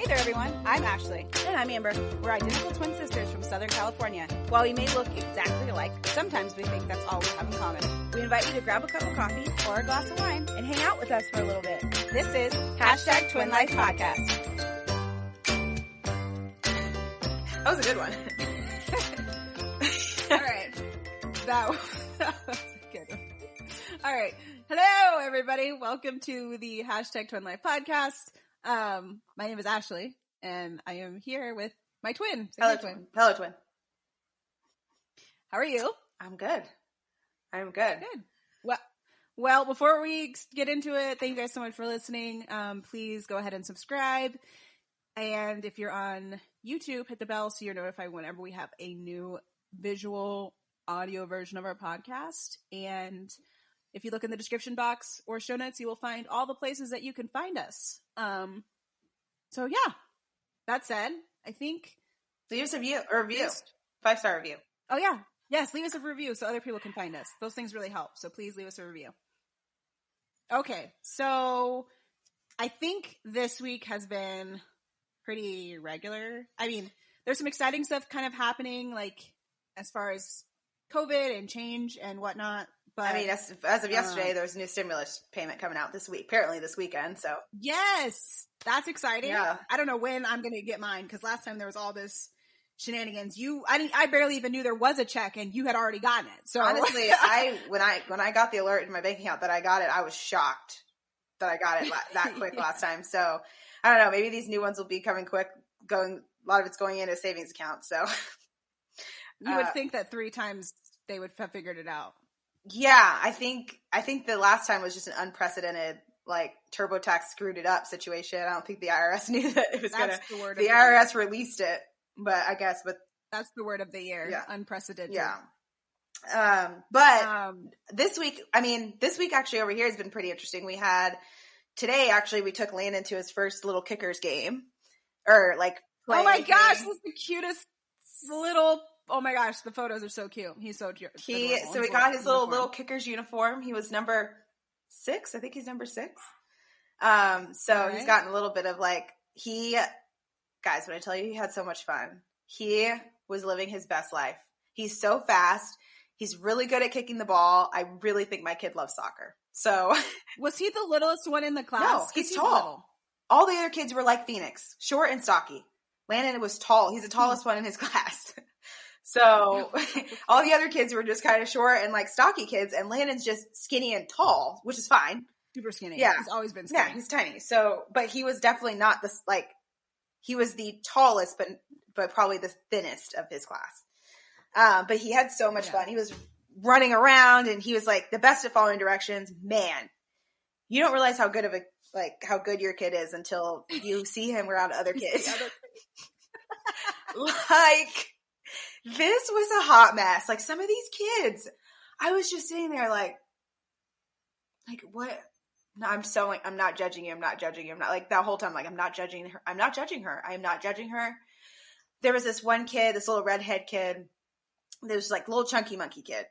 Hey there, everyone. I'm Ashley. And I'm Amber. We're identical twin sisters from Southern California. While we may look exactly alike, sometimes we think that's all we have in common. We invite you to grab a cup of coffee Or a glass of wine. and hang out with us for a little bit. This is Hashtag Twin Life Podcast. That was a good one. All right. That was a good one. All right. Hello, everybody. Welcome to the Hashtag Twin Life Podcast. My name is Ashley, and I am here with my twin. Say Hello, hi, twin. Hello, twin. How are you? I'm good. Good. Well, before we get into it, thank you guys so much for listening. Please go ahead and subscribe. And if you're on YouTube, hit the bell so you're notified whenever we have a new visual audio version of our podcast. And if you look in the description box or show notes, you will find all the places that you can find us. So yeah, that said, I think Leave us a review. 5-star review. Oh yeah. Yes, leave us a review so other people can find us. Those things really help. So please leave us a review. Okay, so I think this week has been pretty regular. I mean, there's some exciting stuff kind of happening, like as far as COVID and change and whatnot. But I mean, as of yesterday, there was a new stimulus payment coming out this week. Apparently this weekend, so. yes, that's exciting. Yeah. I don't know when I'm going to get mine because last time there was all this shenanigans. I barely even knew there was a check, and you had already gotten it. So honestly, when I got the alert in my bank account that I got it, I was shocked that I got it that quick last time. So I don't know. Maybe these new ones will be coming quick. A lot of it's going into a savings account. So you would think that 3 times they would have figured it out. Yeah, I think the last time was just an unprecedented, like, TurboTax screwed it up situation. I don't think the IRS knew that it was going to. The IRS released it, but I guess, that's the word of the year. Yeah. Unprecedented. Yeah. But this week actually over here has been pretty interesting. Today we took Landon to his first little kickers game, or like. Oh my gosh, this is the cutest little. Oh my gosh, the photos are so cute. He's so cute. He got his little kickers uniform. He was number 6. I think he's number 6. So right. He's gotten a little bit of guys, when I tell you he had so much fun, he was living his best life. He's so fast. He's really good at kicking the ball. I really think my kid loves soccer. So was he the littlest one in the class? No, he's tall. Little. All the other kids were like Phoenix, short and stocky. Landon was tall. He's the tallest one in his class. So all the other kids were just kind of short and like stocky kids, and Landon's just skinny and tall, which is fine. Super skinny. Yeah. He's always been skinny. Yeah, he's tiny. So, but he was definitely not he was the tallest, but probably the thinnest of his class. But he had so much fun. He was running around, and he was like the best at following directions. Man, you don't realize how good your kid is until you see him around other kids. This was a hot mess. Like, some of these kids, I was just sitting there like what? No, I'm not judging you. I'm not judging you. I'm not, like, that whole time, like, I'm not judging her. I'm not judging her. I am not judging her. There was this one kid, this little redhead kid. There was like little chunky monkey kid,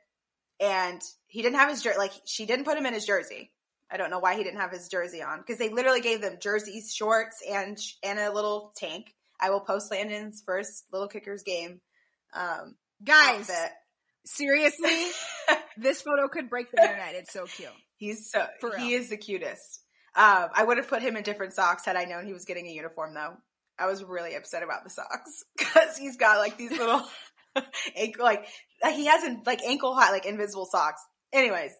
and he didn't have his jersey. Like, she didn't put him in his jersey. I don't know why he didn't have his jersey on, because they literally gave them jerseys, shorts, and a little tank. I will post Landon's first little kickers game. Guys, seriously, this photo could break the internet. It's so cute. He is the cutest. I would have put him in different socks had I known he was getting a uniform, though. I was really upset about the socks because he's got like these little ankle, like he has ankle high, like invisible socks. Anyways,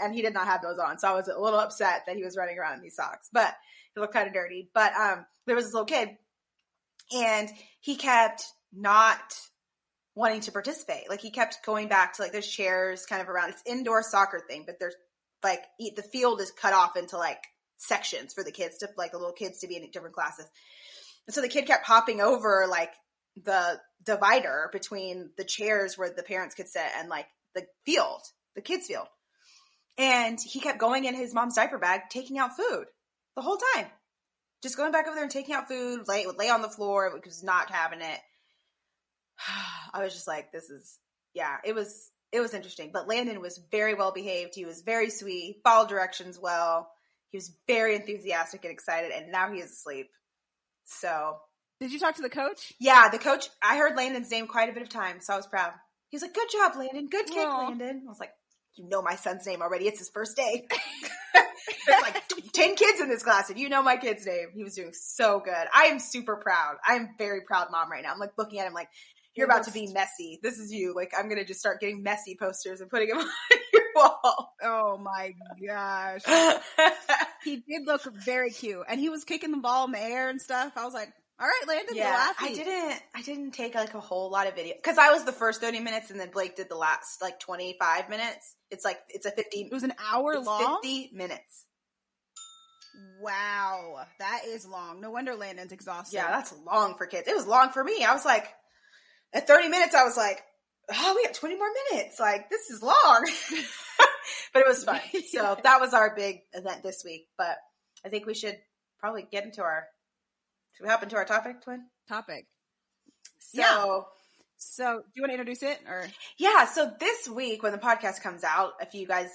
and he did not have those on, so I was a little upset that he was running around in these socks. But he looked kind of dirty. But there was this little kid, and he kept not wanting to participate. Like, he kept going back to like there's chairs kind of around. It's indoor soccer thing, but there's like the field is cut off into like sections for the kids to like the little kids to be in different classes. And so the kid kept hopping over like the divider between the chairs where the parents could sit and like the field, the kids field. And he kept going in his mom's diaper bag, taking out food the whole time. Just going back over there and taking out food, lay on the floor, was not having it. I was just like, it was interesting. But Landon was very well behaved. He was very sweet, followed directions well. He was very enthusiastic and excited, and now he is asleep. So. Did you talk to the coach? Yeah, the coach, I heard Landon's name quite a bit of time, so I was proud. He was like, good job, Landon. Good kick, Landon. I was like, you know my son's name already. It's his first day. There's like 10 kids in this class, and you know my kid's name. He was doing so good. I am super proud. I am very proud mom right now. I'm like looking at him like, you're about to be messy. This is you. Like, I'm going to just start getting messy posters and putting them on your wall. Oh my gosh. He did look very cute, and he was kicking the ball in the air and stuff. I was like, all right, Landon, yeah, I didn't take like a whole lot of video because I was the first 30 minutes and then Blake did the last like 25 minutes. It's a 50. It was an hour long? 50 minutes. Wow. That is long. No wonder Landon's exhausted. Yeah, that's long for kids. It was long for me. I was like, at 30 minutes, I was like, oh, we got 20 more minutes. Like, this is long. But it was fun. So that was our big event this week. But I think we should probably get into should we hop into our topic, Twin? Topic. So do you want to introduce it? Or yeah, so this week when the podcast comes out, if you guys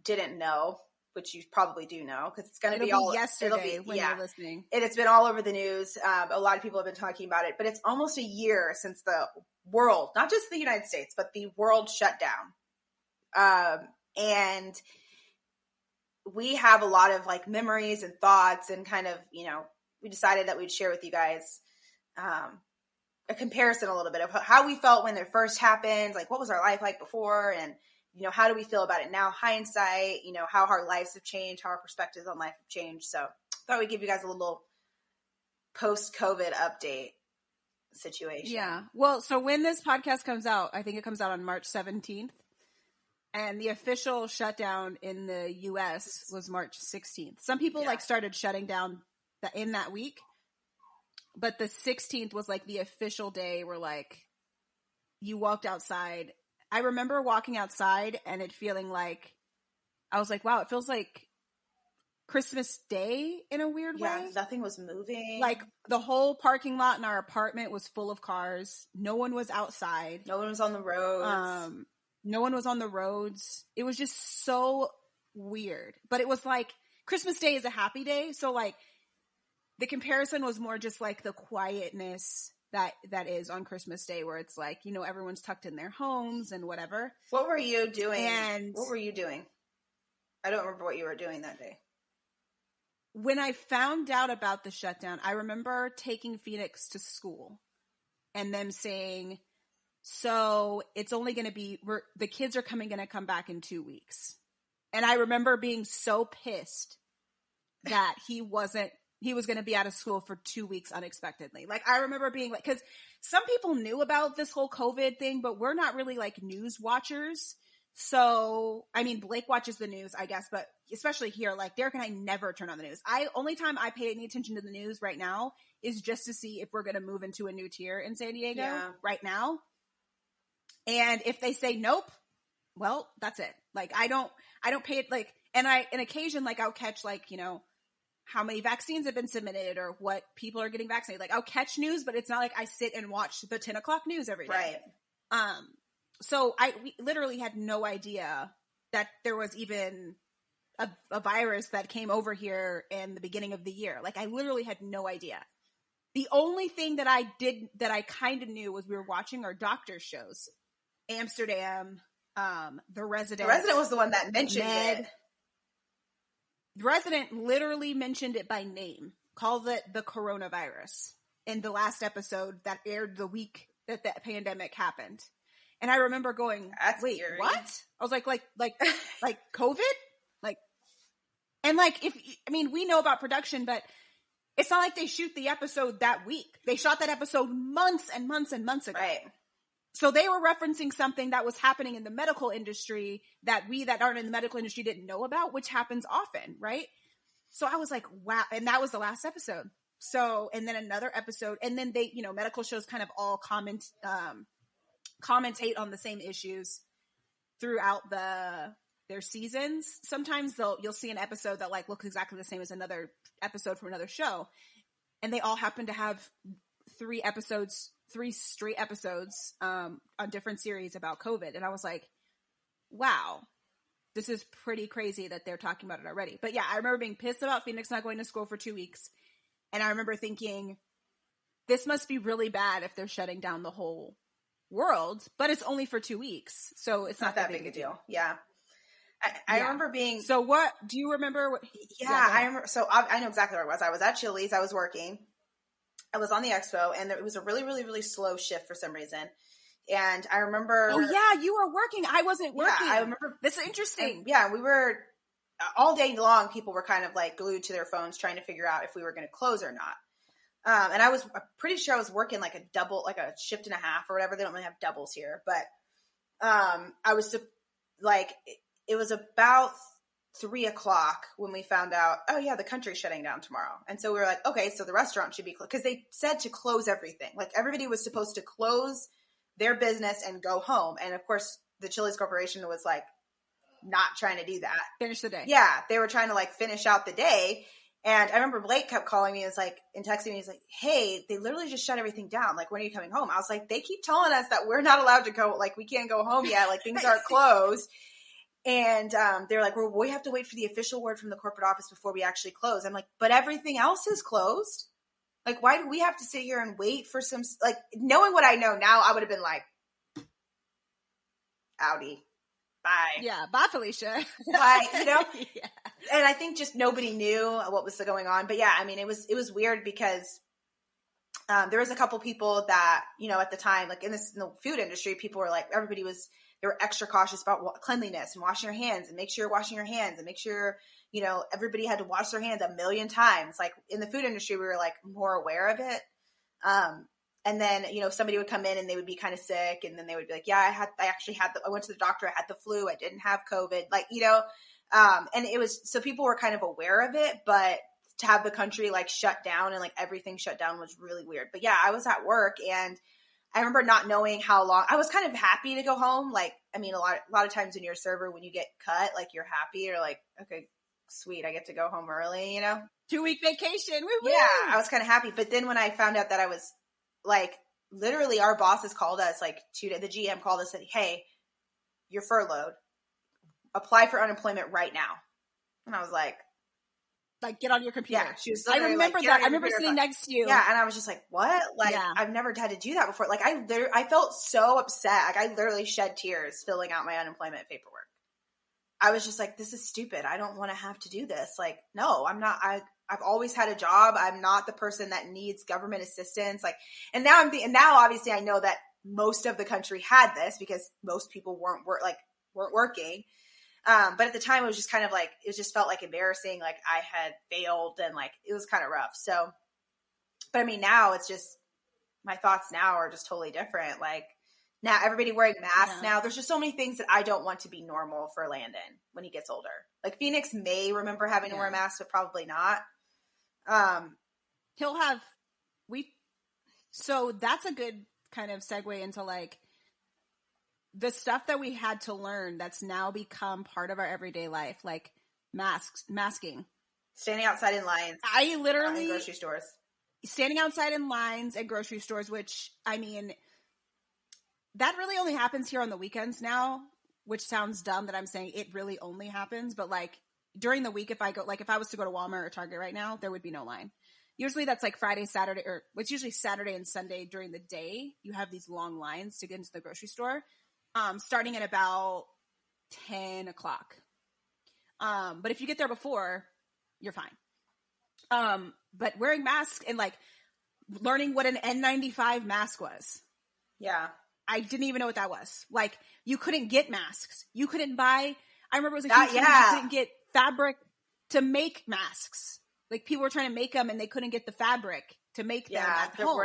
didn't know, which you probably do know, because it's going to be all yesterday when you're listening. It's been all over the news. A lot of people have been talking about it, but it's almost a year since the world, not just the United States, but the world shut down. And we have a lot of like memories and thoughts and kind of, we decided that we'd share with you guys a comparison a little bit of how we felt when it first happened, like what was our life like before, and how do we feel about it now, hindsight, how our lives have changed, how our perspectives on life have changed. So I thought we'd give you guys a little post-COVID update situation. Yeah. Well, so when this podcast comes out, I think it comes out on March 17th. And the official shutdown in the U.S. was March 16th. Some people started shutting down in that week. But the 16th was like the official day where like you walked outside. I remember walking outside and it feeling like, I was like, wow, it feels like Christmas Day in a weird way. Yeah, nothing was moving. Like the whole parking lot in our apartment was full of cars. No one was outside. No one was on the roads. No one was on the roads. It was just so weird. But it was like Christmas Day is a happy day. So like the comparison was more just like the quietness that is on Christmas Day, where it's like, everyone's tucked in their homes and whatever. What were you doing? I don't remember what you were doing that day. When I found out about the shutdown, I remember taking Phoenix to school and them saying, so it's only going to be, the kids are going to come back in 2 weeks. And I remember being so pissed that he was going to be out of school for 2 weeks unexpectedly. Like, I remember being like, because some people knew about this whole COVID thing, but we're not really like news watchers. So, I mean, Blake watches the news, I guess, but especially here, like Derek and I never turn on the news. Only time I pay any attention to the news right now is just to see if we're going to move into a new tier in San Diego right now. And if they say nope, well, that's it. Like, I don't pay it like, and an occasion, like I'll catch like, how many vaccines have been submitted or what people are getting vaccinated. Like I'll catch news, but it's not like I sit and watch the 10 o'clock news every day. Right. So we literally had no idea that there was even a virus that came over here in the beginning of the year. Like I literally had no idea. The only thing that I kind of knew was we were watching our doctor shows. Amsterdam, The Resident. The Resident was the one that mentioned it. The Resident literally mentioned it by name, called it the coronavirus in the last episode that aired the week that the pandemic happened. And I remember going, that's wait, scary. What? I was like COVID? Like, and like, we know about production, but it's not like they shoot the episode that week. They shot that episode months and months and months ago. Right. So they were referencing something that was happening in the medical industry that we that aren't in the medical industry didn't know about, which happens often, right? So I was like, wow. And that was the last episode. So, and then another episode, and then they, medical shows kind of all commentate on the same issues throughout their seasons. Sometimes you'll see an episode that like looks exactly the same as another episode from another show. And they all happen to have 3 straight episodes on different series about COVID. And I was like, wow, this is pretty crazy that they're talking about it already. But yeah, I remember being pissed about Phoenix not going to school for 2 weeks. And I remember thinking, this must be really bad if they're shutting down the whole world, but it's only for 2 weeks. So it's not that big a deal. Yeah. I remember being. So what, do you remember what? Yeah, I remember. So I know exactly where it was. I was at Chili's. I was working. I was on the expo, and it was a really, really, really slow shift for some reason. And I remember. Oh yeah, you were working. I wasn't working. Yeah, I remember. This is interesting. Yeah, we were all day long. People were kind of like glued to their phones, trying to figure out if we were going to close or not. And I'm pretty sure I was working like a shift and a half or whatever. They don't really have doubles here, but I was like, it was about 3:00 when we found out, oh yeah, the country's shutting down tomorrow. And so we were like, okay, so the restaurant should be closed, because they said to close everything. Like everybody was supposed to close their business and go home. And of course the Chili's Corporation was like not trying to do that. Finish the day. Yeah. They were trying to like finish out the day. And I remember Blake kept calling me and texting me. He's like, hey, they literally just shut everything down. Like, when are you coming home? I was like, they keep telling us that we're not allowed to go. Like, we can't go home yet. Like, things aren't closed. And they're like, well, we have to wait for the official word from the corporate office before we actually close. I'm like, but everything else is closed. Like, why do we have to sit here and wait for some, like, knowing what I know now, I would have been like, Audi. Bye. Yeah. Bye, Felicia. Bye. You know? Yeah. And I think just nobody knew what was going on. But yeah, I mean, it was weird because there was a couple people that, you know, at the time, like in the food industry, people were like, they were extra cautious about cleanliness and washing your hands, and make sure you're washing your hands, and make sure, you know, everybody had to wash their hands 1,000,000 times. Like in the food industry, we were like more aware of it. And then, you know, if somebody would come in and they would be kind of sick, and then they would be like, yeah, I went to the doctor, I had the flu, I didn't have COVID, like, you know, and it was, so people were kind of aware of it, but to have the country like shut down and like everything shut down was really weird. But yeah, I was at work, and I remember not knowing how long. I was kind of happy to go home. Like, I mean, a lot of times when you're a server, when you get cut, like you're happy. You're like, okay, sweet, I get to go home early, you know? 2-week vacation. Woo-woo. Yeah, I was kind of happy. But then when I found out that I was like, literally our bosses called us like the GM called us and said, hey, you're furloughed. Apply for unemployment right now. And I was like, get on your computer. Yeah, she was. I remember like, that. I remember sitting next to you. Yeah, and I was just like, "What? Like, yeah. I've never had to do that before." Like, I felt so upset. Like, I literally shed tears filling out my unemployment paperwork. I was just like, "This is stupid. I don't want to have to do this." Like, no, I'm not. I've always had a job. I'm not the person that needs government assistance. Like, and now obviously I know that most of the country had this because most people weren't working. But at the time it was just kind of like, it just felt like embarrassing. Like I had failed, and like, it was kind of rough. So, but I mean, now it's just, my thoughts now are just totally different. Like now everybody wearing masks now. There's just so many things that I don't want to be normal for Landon when he gets older. Like Phoenix may remember having to wear a mask, but probably not. So that's a good kind of segue into like the stuff that we had to learn that's now become part of our everyday life, like masking. Standing outside in lines. I literally... in grocery stores. Standing outside in lines at grocery stores, which, I mean, that really only happens here on the weekends now, which sounds dumb that I'm saying it really only happens, but like during the week, if I was to go to Walmart or Target right now, there would be no line. Usually that's like Friday, Saturday, or it's usually Saturday and Sunday during the day. You have these long lines to get into the grocery store. Starting at about 10 o'clock. But if you get there before, you're fine. But wearing masks and like learning what an N95 mask was. Yeah. I didn't even know what that was. Like you couldn't get masks. You couldn't buy, I remember it was a huge thing, you couldn't get fabric to make masks. Like people were trying to make them and they couldn't get the fabric to make them at home.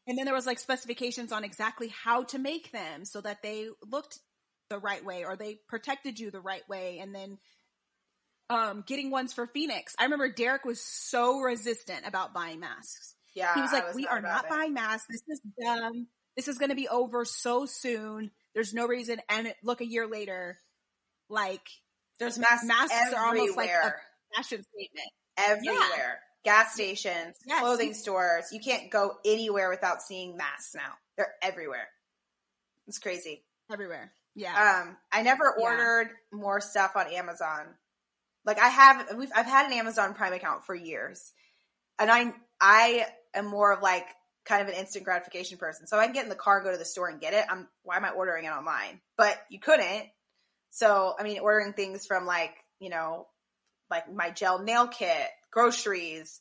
And then there was like specifications on exactly how to make them so that they looked the right way or they protected you the right way. And then getting ones for Phoenix. I remember Derek was so resistant about buying masks. Yeah. He was like, we are not buying masks. This is dumb. This is going to be over so soon. There's no reason. And look, a year later, like there's masks everywhere. Are almost like a fashion statement. Everywhere. Yeah. Gas stations, clothing stores. You can't go anywhere without seeing masks now. They're everywhere. It's crazy. Everywhere. Yeah. I never ordered more stuff on Amazon Like I've had an Amazon Prime account for years, and I am more of like kind of an instant gratification person. So I can get in the car, go to the store and get it. Why am I ordering it online? But you couldn't. So, I mean, ordering things from like, you know, like my gel nail kit, groceries,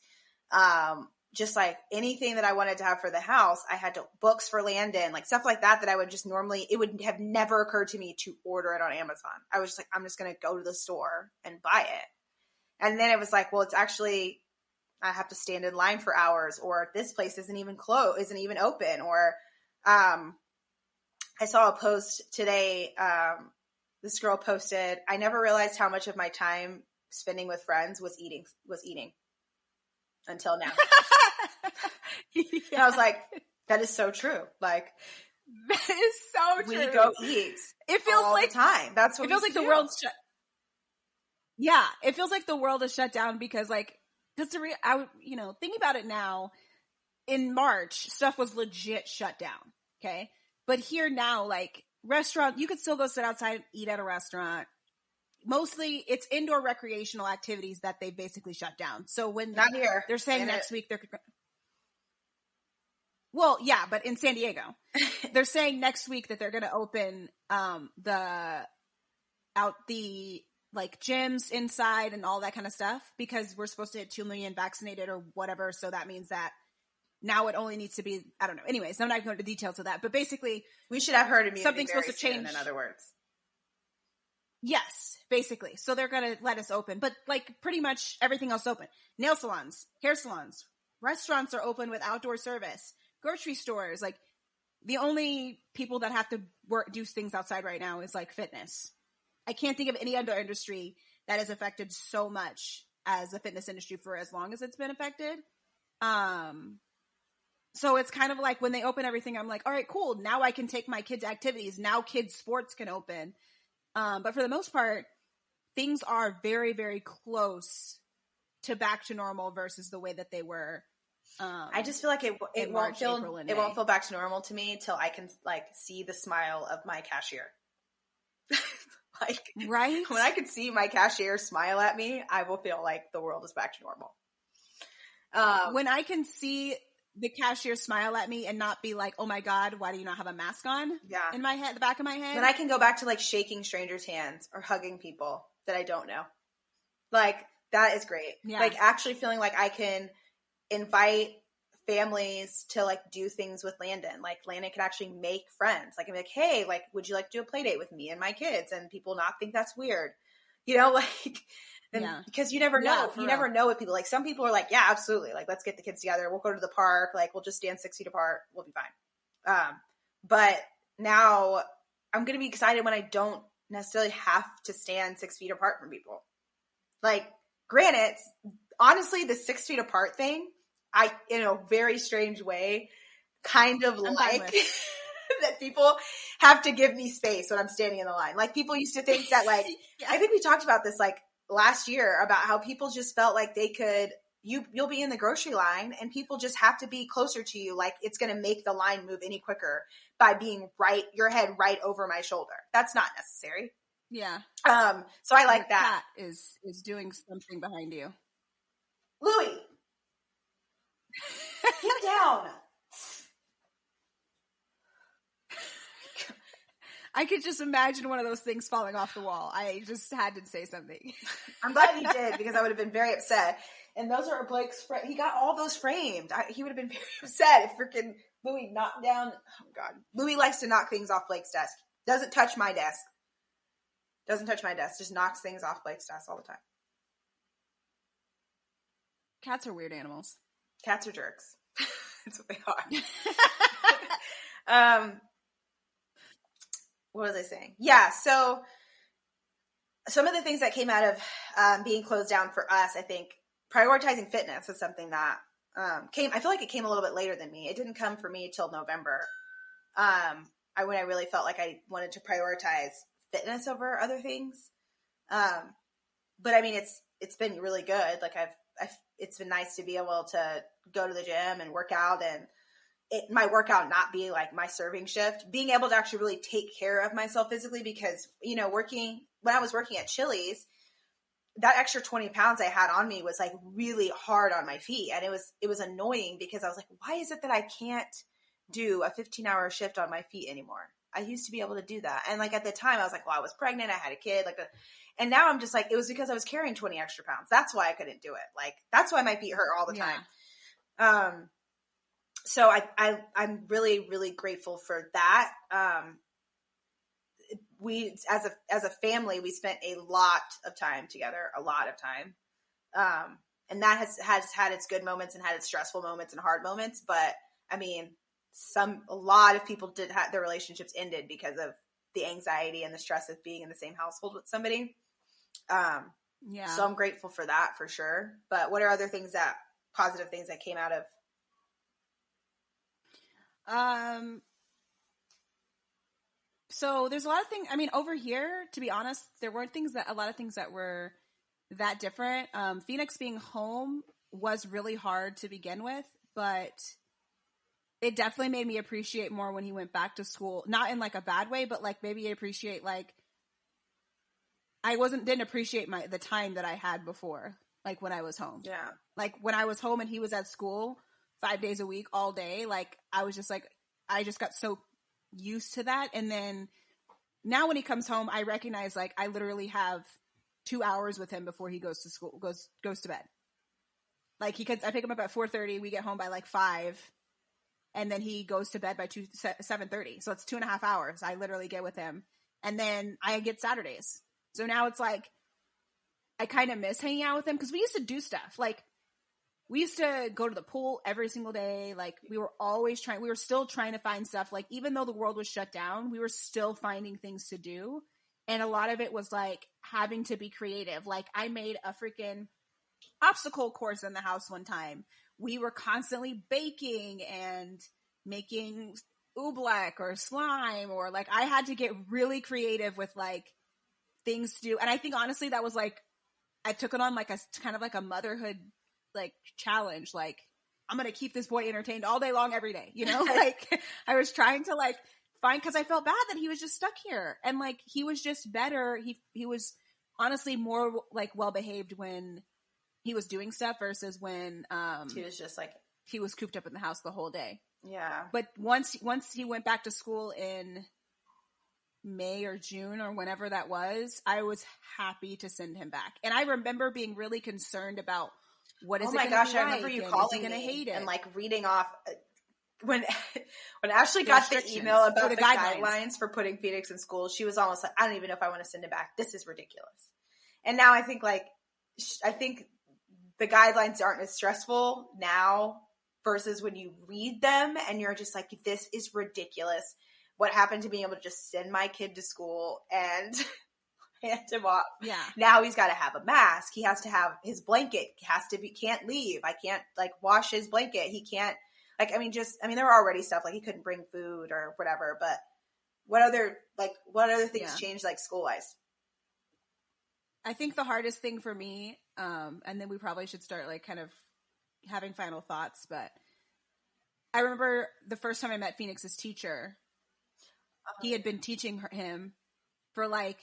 just like anything that I wanted to have for the house. I had books for Landon, like stuff like that I would just normally, it would have never occurred to me to order it on Amazon. I was just like, I'm just going to go to the store and buy it. And then it was like, well, it's actually, I have to stand in line for hours, or this place isn't even open. Or, I saw a post today. This girl posted, I never realized how much of my time spending with friends was eating until now. Yeah. And I was like, that is so true. Like, that is so true. We go eat. It feels all like the time. That's what it feels like the world's shut. Yeah, it feels like the world is shut down because, like, thinking about it now, in March, stuff was legit shut down. Okay, but here now, like restaurant, you could still go sit outside and eat at a restaurant. Mostly, it's indoor recreational activities that they basically shut down. So when not here, they're saying next week they're. Well, yeah, but in San Diego, they're saying next week that they're going to open the like gyms inside and all that kind of stuff, because we're supposed to hit 2 million vaccinated or whatever. So that means that now it only needs to be, I don't know. Anyways, I'm not going to go into details of that, but basically we should have herd immunity. Something's supposed to change. In other words. Yes, basically. So they're going to let us open, but like pretty much everything else open. Nail salons, hair salons, restaurants are open with outdoor service, grocery stores. Like the only people that have to do things outside right now is like fitness. I can't think of any other industry that is affected so much as the fitness industry for as long as it's been affected. So it's kind of like when they open everything, I'm like, all right, cool. Now I can take my kids' activities. Now kids' sports can open. But for the most part, things are very, very close to back to normal versus the way that they were. I just feel like it won't feel back to normal to me till I can like see the smile of my cashier. Like, right? When I could see my cashier smile at me, I will feel like the world is back to normal. When I can see the cashier smile at me and not be like, oh my God, why do you not have a mask on? Yeah. In my head, the back of my head. When I can go back to like shaking strangers' hands or hugging people that I don't know. Like, that is great. Yeah. Like actually feeling like I can invite families to like do things with Landon. Like Landon could actually make friends. Like I'm like, hey, like, would you like to do a play date with me and my kids? And people not think that's weird, you know, like, because you never know. You never know with people. Like some people are like, yeah, absolutely. Like, let's get the kids together. We'll go to the park. Like we'll just stand 6 feet apart. We'll be fine. But now I'm going to be excited when I don't necessarily have to stand 6 feet apart from people. Like granted, honestly, the 6 feet apart thing, I, in a very strange way, kind of like that people have to give me space when I'm standing in the line. Like people used to think that like, I think we talked about this like last year about how people just felt like they could, you'll be in the grocery line and people just have to be closer to you. Like it's going to make the line move any quicker by being your head right over my shoulder. That's not necessary. Yeah. So I like that. Cat is doing something behind you. Louie. Get down. I could just imagine one of those things falling off the wall. I just had to say something. I'm glad he did because I would have been very upset. And those are Blake's he got all those framed. He would have been very upset if freaking Louie knocked down. Oh God. Louie likes to knock things off Blake's desk. Doesn't touch my desk. Just knocks things off Blake's desk all the time. Cats are weird animals. Cats are jerks. That's what they are. What was I saying? Yeah, so some of the things that came out of being closed down for us, I think prioritizing fitness was something that I feel like it came a little bit later than me. It didn't come for me till November. When I really felt like I wanted to prioritize fitness over other things. But I mean, it's been really good. Like it's been nice to be able to go to the gym and work out and my workout not be like my serving shift, being able to actually really take care of myself physically because, you know, when I was working at Chili's, that extra 20 pounds I had on me was like really hard on my feet. And it was annoying because I was like, why is it that I can't do a 15-hour shift on my feet anymore? I used to be able to do that. And like at the time I was like, well, I was pregnant, I had a kid, and now I'm just like, it was because I was carrying 20 extra pounds. That's why I couldn't do it. Like, that's why my feet hurt all the time. So I'm really, really grateful for that. We, as a family, we spent a lot of time together, and that has had its good moments and had its stressful moments and hard moments. But I mean, a lot of people did have their relationships ended because of the anxiety and the stress of being in the same household with somebody. So I'm grateful for that for sure. But what are other positive things that came out of? So there's a lot of things, I mean, over here, to be honest, there weren't a lot of things that were that different. Phoenix being home was really hard to begin with, but it definitely made me appreciate more when he went back to school. Not in like a bad way, but like maybe appreciate, like, I didn't appreciate the time that I had before, like when I was home. Yeah. Like when I was home and he was at school 5 days a week, all day, like I was just like, I just got so used to that. And then now when he comes home, I recognize like I literally have 2 hours with him before he goes to school, goes to bed. Like I pick him up at 4:30, we get home by like 5, and then he goes to bed by 7:30. So it's 2.5 hours I literally get with him. And then I get Saturdays. So now it's like, I kind of miss hanging out with him because we used to do stuff. Like, we used to go to the pool every single day. Like, we were still trying to find stuff. Like, even though the world was shut down, we were still finding things to do. And a lot of it was like having to be creative. Like, I made a freaking obstacle course in the house one time. We were constantly baking and making oobleck or slime, or like, I had to get really creative with like things to do. And I think honestly that was like, I took it on like a kind of like a motherhood like challenge. Like, I'm going to keep this boy entertained all day long, every day, you know? Like, I was trying to like find, cause I felt bad that he was just stuck here. And like, he was just better. He was honestly more like well-behaved when he was doing stuff versus when, he was just like, he was cooped up in the house the whole day. Yeah. But once he went back to school in May or June or whenever that was, I was happy to send him back. And I remember being really concerned about what is it going to be like? I remember you calling me hate it? And like reading off when Ashley got the email about the guidelines for putting Phoenix in school. She was almost like, I don't even know if I want to send him back. This is ridiculous. And now I think the guidelines aren't as stressful now versus when you read them and you're just like, this is ridiculous. What happened to being able to just send my kid to school and hand him off? Yeah. Now he's got to have a mask. He has to have his blanket. Can't leave. I can't like wash his blanket. He can't there were already stuff like he couldn't bring food or whatever, but what other things changed like school wise? I think the hardest thing for me, and then we probably should start like kind of having final thoughts, but I remember the first time I met Phoenix's teacher, he had been teaching him for like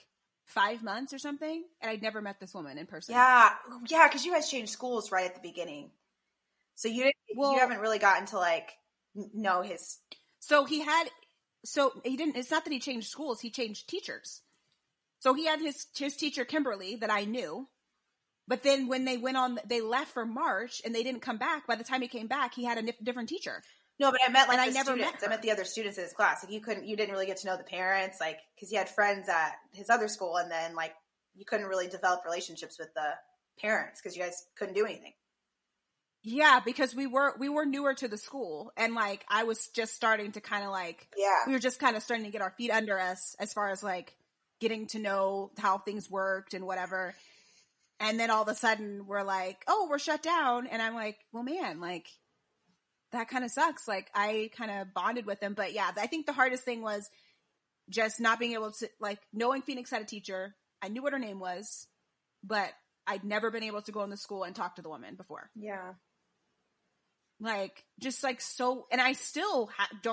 5 months or something, and I'd never met this woman in person. Yeah, because you guys changed schools right at the beginning, so you haven't really gotten to like know his. So he didn't. It's not that he changed schools; he changed teachers. So he had his teacher Kimberly that I knew, but then when they left for March and they didn't come back. By the time he came back, he had a different teacher. No, but I meant like I never met her. I met the other students in his class. Like you didn't really get to know the parents, like because he had friends at his other school, and then like you couldn't really develop relationships with the parents because you guys couldn't do anything. Yeah, because we were newer to the school, and like I was just starting to kind of like we were just kind of starting to get our feet under us as far as like getting to know how things worked and whatever. And then all of a sudden we're like, oh, we're shut down, and I'm like, well, man, like. That kind of sucks. Like I kind of bonded with him, but yeah, I think the hardest thing was just not being able to like knowing Phoenix had a teacher. I knew what her name was, but I'd never been able to go in the school and talk to the woman before. Yeah. Like just like, so, and I still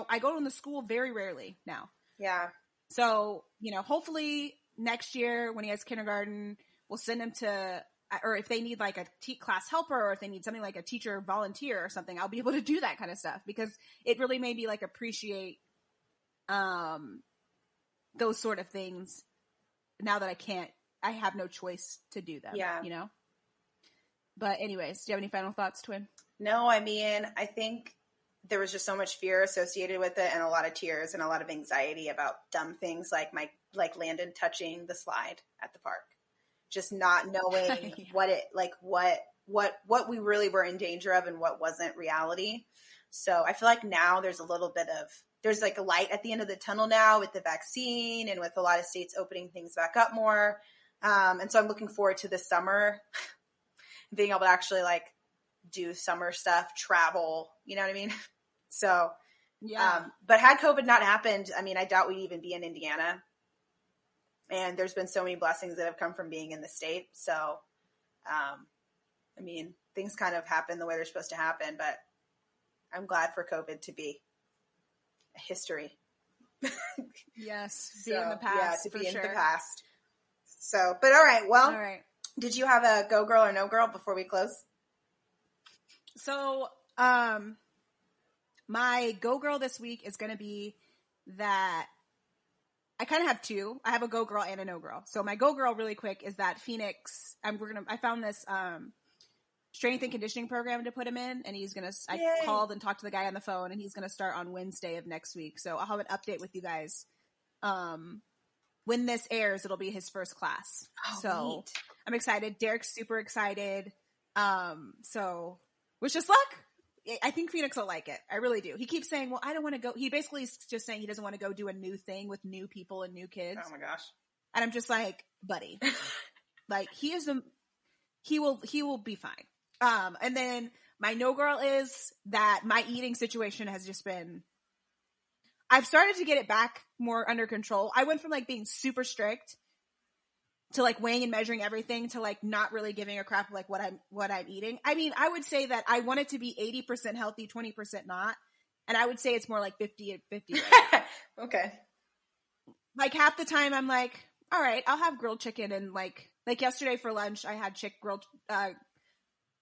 I go to the school very rarely now. Yeah. So, hopefully next year when he has kindergarten, we'll send him to or if they need like a class helper, or if they need something like a teacher volunteer or something, I'll be able to do that kind of stuff, because it really made me like appreciate those sort of things now that I have no choice to do them. Yeah. You know? But anyways, do you have any final thoughts, Twin? No, I mean, I think there was just so much fear associated with it, and a lot of tears and a lot of anxiety about dumb things like Landon touching the slide at the park. Just not knowing yeah. what we really were in danger of and what wasn't reality. So I feel like now there's like a light at the end of the tunnel now with the vaccine and with a lot of states opening things back up more. And so I'm looking forward to this summer being able to actually like do summer stuff, travel, you know what I mean? So, yeah. But had COVID not happened, I mean, I doubt we'd even be in Indiana. And there's been so many blessings that have come from being in the state. So, I mean, things kind of happen the way they're supposed to happen, but I'm glad for COVID to be a history. Yes. Be in the past. Yeah, to be in the past. So, but all right. Well, did you have a go girl or no girl before we close? So, my go girl this week is going to be that I kind of have two. I have a go girl and a no girl. So my go girl really quick is that Phoenix, I found this, strength and conditioning program to put him in, and I called and talked to the guy on the phone, and he's going to start on Wednesday of next week. So I'll have an update with you guys. When this airs, it'll be his first class. Oh, so neat. I'm excited. Derek's super excited. So wish us luck. I think Phoenix will like it. I really do. He keeps saying, well, I don't want to go. He basically is just saying he doesn't want to go do a new thing with new people and new kids. Oh my gosh. And I'm just like, buddy, like he will be fine. And then my no girl is that my eating situation has just been, I've started to get it back more under control. I went from like being super strict to like weighing and measuring everything to like not really giving a crap like what I'm eating. I mean, I would say that I want it to be 80% healthy, 20% not. And I would say it's more like 50 and 50. Right? Okay. Like half the time I'm like, all right, I'll have grilled chicken, and like yesterday for lunch, I had grilled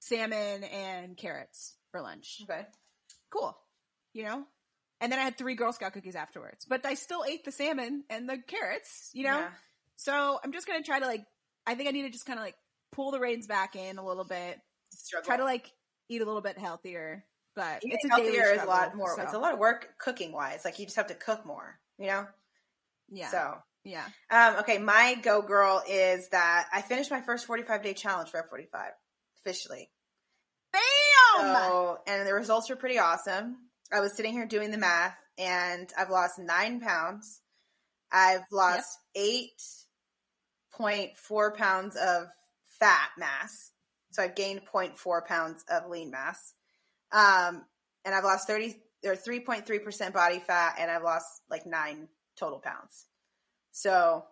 salmon and carrots for lunch. Okay. Cool. You know? And then I had 3 Girl Scout cookies afterwards, but I still ate the salmon and the carrots, you know? Yeah. So I'm just going to try to like, I think I need to just kind of like pull the reins back in a little bit. Struggle. Try to like eat a little bit healthier, but eating it's a healthier daily struggle, is a lot more. So. It's a lot of work cooking wise. Like you just have to cook more, you know? Yeah. So. Yeah. Okay. My go girl is that I finished my first 45-day challenge for F45 officially. Bam! So, and the results were pretty awesome. I was sitting here doing the math, and I've lost 9 pounds. I've lost 8.4 pounds of fat mass. So I've gained 0.4 pounds of lean mass. And I've lost 3.3% body fat, and I've lost like 9 total pounds. So,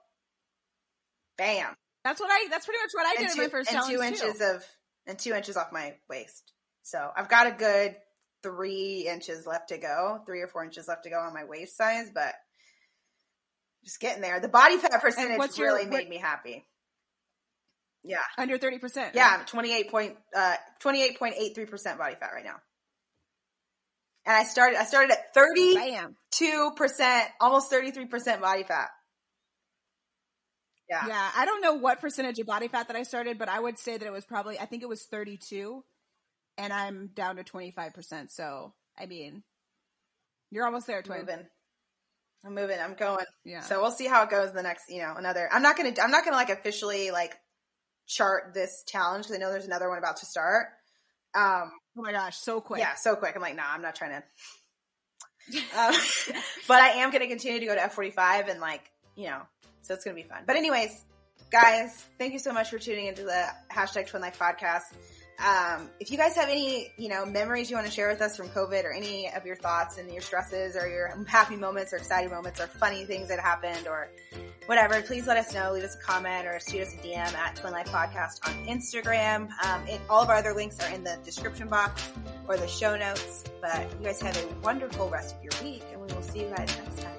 bam. That's pretty much what I did in my first challenge too. And 2 inches off my waist. So I've got a good 3 inches left to go, 3 or 4 inches left to go on my waist size, but just getting there. The body fat percentage made me happy. Yeah. Under 30%. Yeah, I'm 28.83% body fat right now. And I started at 32%, almost 33% body fat. Yeah. Yeah. I don't know what percentage of body fat that I started, but I would say that it was I think it was 32, and I'm down to 25%. So, I mean, you're almost there, Twin. I'm moving. I'm going. Yeah. So we'll see how it goes the next, I'm not going to like officially like chart this challenge, because I know there's another one about to start. Oh my gosh. So quick. Yeah. So quick. I'm like, nah, I'm not trying to, but I am going to continue to go to F45 and like, so it's going to be fun. But anyways, guys, thank you so much for tuning into the #TwinLife podcast. If you guys have any, memories you want to share with us from COVID, or any of your thoughts and your stresses, or your happy moments or exciting moments or funny things that happened or whatever, please let us know. Leave us a comment or shoot us a DM at Twin Life Podcast on Instagram. All of our other links are in the description box or the show notes. But you guys have a wonderful rest of your week, and we will see you guys next time.